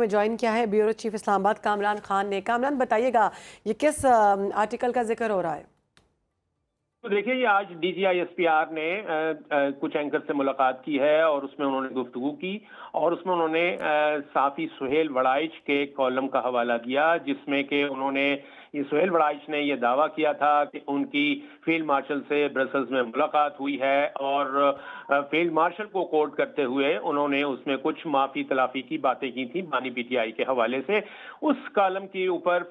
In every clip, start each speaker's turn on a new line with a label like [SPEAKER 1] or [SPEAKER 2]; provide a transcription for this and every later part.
[SPEAKER 1] میں جوائن کیا ہے بیورو چیف اسلام آباد کامران خان نے۔ کامران بتائیے گا یہ کس آرٹیکل کا ذکر ہو رہا ہے؟
[SPEAKER 2] تو دیکھیے یہ آج D G I S P R نے کچھ اینکر سے ملاقات کی ہے اور اس میں انہوں نے گفتگو کی اور اس میں انہوں نے صحافی سہیل وڑائچ کے کالم کا حوالہ دیا، جس میں کہ انہوں نے سہیل وڑائچ نے یہ دعویٰ کیا تھا کہ ان کی فیلڈ مارشل سے برسلز میں ملاقات ہوئی ہے اور فیلڈ مارشل کو کوٹ کرتے ہوئے انہوں نے اس میں کچھ معافی تلافی کی باتیں کی تھیں بانی پی ٹی آئی کے حوالے سے۔ اس کالم کے اوپر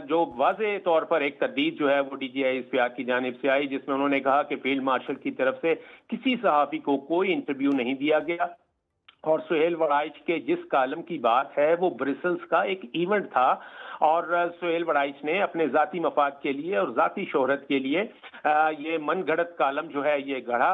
[SPEAKER 2] جو واضح طور پر ایک تردید جو ہے وہ D G I S P R کی جانب سے آئی، جس میں انہوں نے کہا کہ فیلڈ مارشل کی طرف سے کسی صحافی کو کوئی انٹرویو نہیں دیا گیا اور سہیل وڑائچ کے جس کالم کی بات ہے وہ برسلز کا ایک ایونٹ تھا اور سہیل وڑائچ نے اپنے ذاتی مفاد کے لیے اور ذاتی شہرت کے لیے یہ من گھڑت کالم جو ہے یہ گڑھا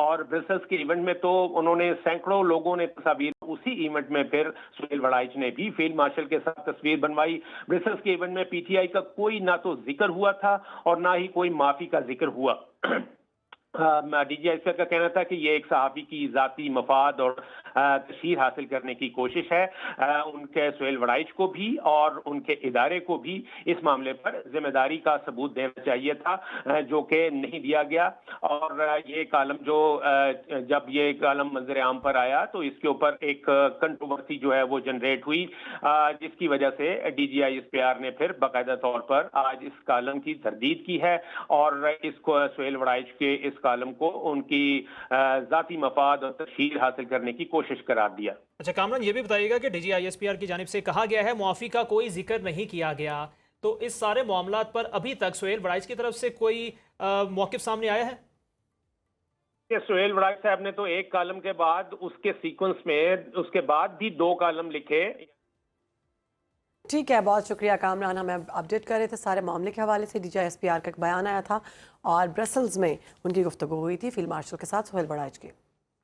[SPEAKER 2] اور برسلز کے ایونٹ میں تو انہوں نے سینکڑوں لوگوں نے تصاویر اسی ایونٹ میں پھر سہیل وڑائچ نے بھی فیلڈ مارشل کے ساتھ تصویر بنوائی۔ برسلز کے ایونٹ میں پی ٹی آئی کا کوئی نہ تو ذکر ہوا تھا اور نہ ہی کوئی معافی کا ذکر ہوا۔ ڈی جی آئی کا کہنا تھا کہ یہ ایک صحافی کی ذاتی مفاد اور تشہیر حاصل کرنے کی کوشش ہے۔ ان کے سہیل وڑائچ کو بھی اور ان کے ادارے کو بھی اس معاملے پر ذمہ داری کا ثبوت دینا چاہیے تھا، جو کہ نہیں دیا گیا اور یہ کالم جب یہ کالم منظر عام پر آیا تو اس کے اوپر ایک کنٹروورسی جو ہے وہ جنریٹ ہوئی، جس کی وجہ سے D G I S P R نے پھر باقاعدہ طور پر آج اس کالم کی تردید کی ہے اور اس کو سہیل وڑائچ کے اس کالم کو ان کی ذاتی مفاد اور تشہیر حاصل کرنے کی کوشش قرار دیا۔
[SPEAKER 3] اچھا کامران، یہ بھی بتائیے گا کہ D G I S P R کی جانب سے کہا گیا ہے معافی کا کوئی ذکر نہیں کیا گیا، تو اس سارے معاملات پر ابھی تک سہیل وڑائچ کی طرف سے کوئی موقف سامنے آیا ہے؟
[SPEAKER 2] سہیل وڑائچ صاحب نے تو ایک کالم کے بعد اس کے سیکوینس میں اس کے بعد بھی 2 کالم لکھے۔
[SPEAKER 1] ٹھیک ہے، بہت شکریہ کامران، ہمیں اپڈیٹ کر رہے تھے سارے معاملے کے حوالے سے۔ D G I S P R کا ایک بیان آیا تھا اور برسلز میں ان کی گفتگو ہوئی تھی فیلڈ مارشل کے ساتھ سہیل وڑائچ کی۔